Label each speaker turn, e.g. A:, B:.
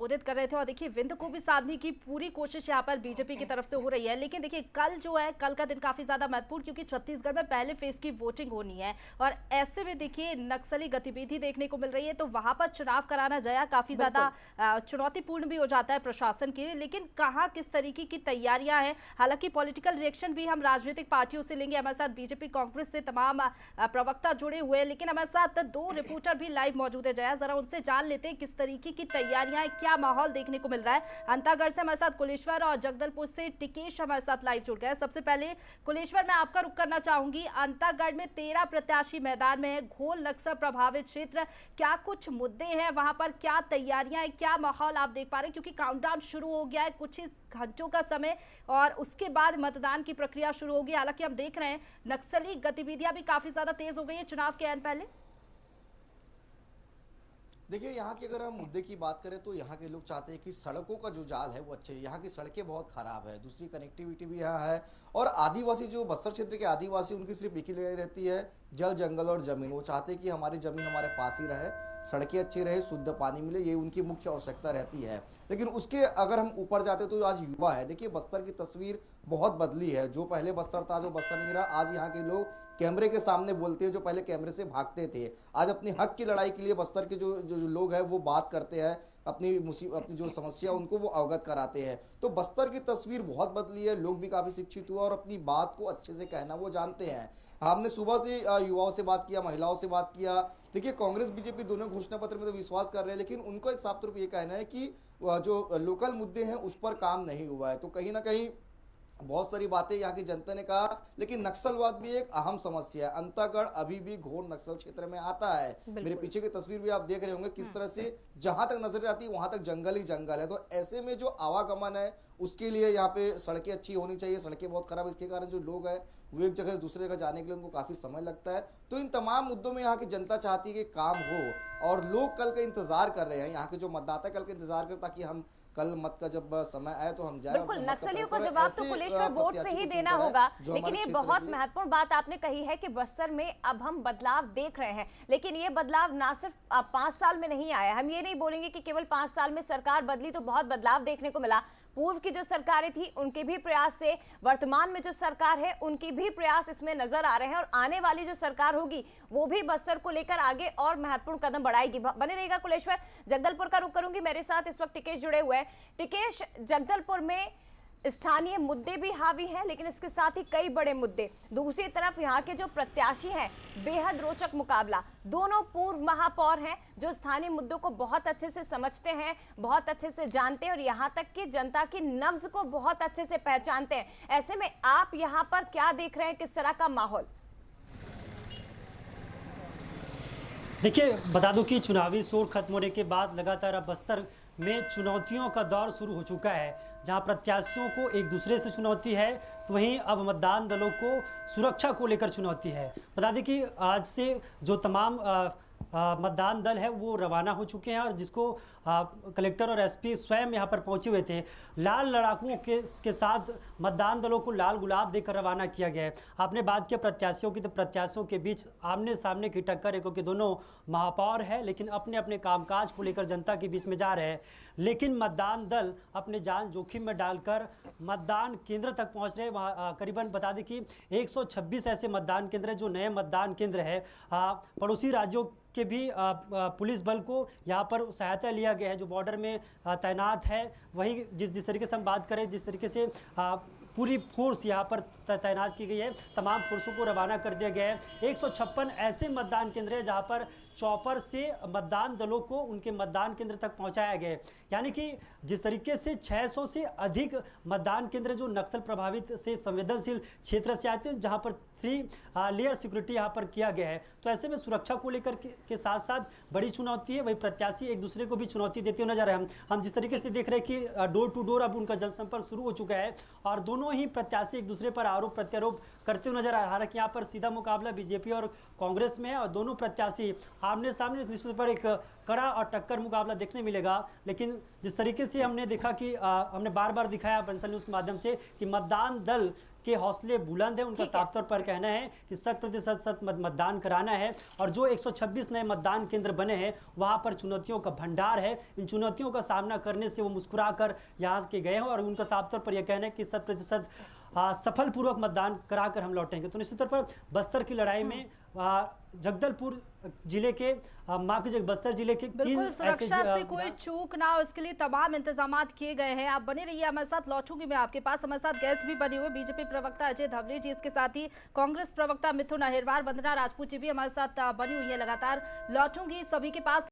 A: संबोधित कर रहे थे और देखिए विंध्य को भी साधने की पूरी कोशिश यहाँ पर बीजेपी की तरफ से हो रही है। लेकिन देखिए कल जो है, कल का दिन काफी ज्यादा महत्वपूर्ण, क्योंकि छत्तीसगढ़ में पहले फेज की वोटिंग होनी है और ऐसे में देखिए नक्सली गतिविधि देखने को मिल रही है, तो वहां पर चुनाव कराना जया काफी ज्यादा चुनौतीपूर्ण भी हो जाता है प्रशासन के लिए। लेकिन कहाँ किस तरीके की तैयारियां हैं, हालांकि पॉलिटिकल रिएक्शन भी हम राजनीतिक पार्टियों से लेंगे। हमारे साथ बीजेपी, कांग्रेस से तमाम प्रवक्ता जुड़े हुए हैं, लेकिन हमारे साथ दो रिपोर्टर भी लाइव मौजूद है। जया, जरा उनसे जान लेते हैं किस तरीके की तैयारियां हैं, क्या माहौल देखने को मिल रहा है। अंतागढ़ से हमारे साथ कुलेश्वर और जगदलपुर से टिकेश हमारे साथ लाइव जुड़ गए हैं। सबसे पहले कुलेश्वर, मैं आपका रुख करना चाहूंगी। अंतागढ़ में 13 प्रत्याशी मैदान में है, घोल नक्सल प्रभावित क्षेत्र, क्या कुछ मुद्दे हैं वहां पर, क्या तैयारियां हैं, क्या माहौल आप देख पा रहे हैं? क्योंकि काउंटडाउन शुरू हो गया है, कुछ ही घंटों का समय और उसके बाद मतदान की प्रक्रिया शुरू होगी। हालांकि हम देख रहे हैं नक्सली गतिविधियां भी काफी ज्यादा तेज हो गई है चुनाव के पहले।
B: देखिए, यहाँ की अगर हम मुद्दे की बात करें तो यहाँ के लोग चाहते हैं कि सड़कों का जो जाल है वो अच्छे। यहाँ की सड़कें बहुत खराब है, दूसरी कनेक्टिविटी भी यहाँ है। और आदिवासी, जो बस्तर क्षेत्र के आदिवासी, उनकी सिर्फ एक ही लड़ाई रहती है, जल, जंगल और ज़मीन। वो चाहते हैं कि हमारी ज़मीन हमारे पास ही रहे, सड़कें अच्छी रहे, शुद्ध पानी मिले, ये उनकी मुख्य आवश्यकता रहती है। लेकिन उसके अगर हम ऊपर जाते तो आज युवा है। देखिए, बस्तर की तस्वीर बहुत बदली है। जो पहले बस्तर था, जो बस्तर नहीं रहा, आज यहाँ के लोग कैमरे के सामने बोलते हैं, जो पहले कैमरे से भागते थे। आज अपने हक की लड़ाई के लिए बस्तर के जो लोग हैं वो बात करते हैं, अपनी जो समस्या उनको वो अवगत कराते हैं। तो बस्तर की तस्वीर बहुत बदली है, लोग भी काफ़ी शिक्षित हुए और अपनी बात को अच्छे से कहना वो जानते हैं। हमने सुबह से युवाओं से बात किया, महिलाओं से बात किया। देखिए, कांग्रेस बीजेपी दोनों घोषणा पत्र में तो विश्वास कर रहे हैं, लेकिन उनका साफ तौर पर ये कहना है कि जो लोकल मुद्दे हैं उस पर काम नहीं हुआ है। तो कहीं ना कहीं बहुत सारी बातें यहाँ की जनता ने कहा, लेकिन नक्सलवाद भी एक अहम समस्या है। अंतागढ़ अभी भी घोर नक्सल क्षेत्र में आता है। मेरे पीछे की तस्वीर भी आप देख रहे होंगे किस तरह से जहां तक नजर आती है वहां तक जंगल ही जंगल है। तो ऐसे में जो आवागमन है उसके लिए यहाँ पे सड़कें अच्छी होनी चाहिए। सड़कें बहुत खराब है, इसके कारण जो लोग हैं वो एक जगह से दूसरे जगह जाने के लिए उनको काफी समय लगता है। तो इन तमाम मुद्दों में यहाँ की जनता चाहती है कि काम हो और लोग कल का इंतजार कर रहे हैं। यहाँ के जो मतदाता कल का इंतजार कर, ताकि हम कल मत का जब समय आए तो हम जाए।
C: बिल्कुल, नक्सलियों को जवाब तो कुलेश्वर वोट से ही देना होगा। लेकिन ये बहुत महत्वपूर्ण बात आपने कही है कि बस्तर में अब हम बदलाव देख रहे हैं, लेकिन ये बदलाव ना सिर्फ 5 साल में नहीं आया। हम ये नहीं बोलेंगे कि केवल 5 साल में सरकार बदली तो बहुत बदलाव देखने को मिला। पूर्व की जो सरकारें थी उनके भी प्रयास से वर्तमान में जो सरकार है उनकी भी प्रयास इसमें नजर आ रहे हैं और आने वाली जो सरकार होगी वो भी बस्तर को लेकर आगे और महत्वपूर्ण कदम बढ़ाएगी। बने रहेगा कुलेश्वर। जगदलपुर का रुख करूंगी, मेरे साथ इस वक्त टिकेश जुड़े हुए हैं। टिकेश, जगदलपुर में स्थानीय मुद्दे भी हावी हैं, लेकिन इसके साथ ही कई बड़े मुद्दे। दूसरी तरफ यहाँ के जो प्रत्याशी हैं, बेहद रोचक मुकाबला। दोनों पूर्व महापौर हैं जो स्थानीय मुद्दों को बहुत अच्छे से समझते हैं, बहुत अच्छे से जानते हैं और यहाँ तक कि जनता की नब्ज को बहुत अच्छे से पहचानते हैं। ऐसे में आप यहाँ पर क्या देख रहे हैं, किस तरह का माहौल?
D: देखिए, बता दूं कि चुनावी शोर खत्म होने के बाद लगातार अब बस्तर में चुनौतियों का दौर शुरू हो चुका है, जहां प्रत्याशियों को एक दूसरे से चुनौती है, तो वहीं अब मतदान दलों को सुरक्षा को लेकर चुनौती है। बता दें कि आज से जो तमाम मतदान दल है वो रवाना हो चुके हैं और जिसको कलेक्टर और एसपी स्वयं यहाँ पर पहुंचे हुए थे। लाल लड़ाकुओं के साथ मतदान दलों को लाल गुलाब देकर रवाना किया गया है। आपने बात किया प्रत्याशियों की, तो प्रत्याशियों के बीच आमने सामने की टक्कर है, क्योंकि दोनों महापौर है लेकिन अपने अपने कामकाज को लेकर जनता के बीच में जा रहे हैं। लेकिन मतदान दल अपने जान जोखिम में डालकर मतदान केंद्र तक पहुँच रहे हैं। वहाँ करीबन बता दें कि 126 ऐसे मतदान केंद्र है जो नए मतदान केंद्र है। पड़ोसी राज्यों के भी पुलिस बल को यहाँ पर सहायता लिया गया है जो बॉर्डर में तैनात है। वहीं जिस तरीके से हम बात करें, जिस तरीके से पूरी फोर्स यहाँ पर तैनात की गई है, तमाम फोर्सों को रवाना कर दिया गया है। 156 ऐसे मतदान केंद्र है जहाँ पर चॉपर से मतदान दलों को उनके मतदान केंद्र तक पहुँचाया गया है। यानी कि जिस तरीके से 600 से अधिक मतदान केंद्र जो नक्सल प्रभावित से संवेदनशील क्षेत्र से आते हैं, जहाँ पर 3 लेयर सिक्योरिटी यहाँ पर किया गया है। तो ऐसे में सुरक्षा को लेकर के साथ साथ बड़ी चुनौती है। वही प्रत्याशी एक दूसरे को भी चुनौती देते हुए नजर आए। हम जिस तरीके से देख रहे हैं कि डोर टू डोर अब उनका जनसंपर्क शुरू हो चुका है और दोनों ही प्रत्याशी एक दूसरे पर आरोप प्रत्यारोप करते हुए नजर आ रहे हैं। हालांकि यहाँ पर सीधा मुकाबला बीजेपी और कांग्रेस में है और दोनों प्रत्याशी आमने सामने निश्चित पर एक कड़ा और टक्कर मुकाबला देखने मिलेगा। लेकिन जिस तरीके से हमने देखा कि हमने बार बार दिखाया बंसल न्यूज़ के माध्यम से कि मतदान दल के हौसले बुलंद है। उनका
C: ठीक है।
D: साफ तौर पर कहना है कि 100% मतदान कराना है और जो 126 नए मतदान केंद्र बने हैं वहां पर चुनौतियों का भंडार है। इन चुनौतियों का सामना करने से वो मुस्कुराकर यहाँ के गए हैं और उनका साफ तौर पर यह कहना है कि 100% सफल पूर्वक मतदान कराकर हम लौटेंगे। तो निश्चित तौर पर बस्तर की लड़ाई में जगदलपुर जिले के माफ कीजिए बस्तर जिले के
A: बिल्कुल सुरक्षा से कोई चूक ना हो इसके लिए तमाम इंतजाम किए गए हैं। आप बने रहिए हमारे साथ, लौटूंगी मैं आपके पास। हमारे साथ गेस्ट भी बने हुए बीजेपी प्रवक्ता अजय धवले जी, इसके साथ ही कांग्रेस प्रवक्ता मिथुन अहिरवार, वंदना राजपूत जी भी हमारे साथ बनी हुई है लगातार। लौटूंगी सभी के पास।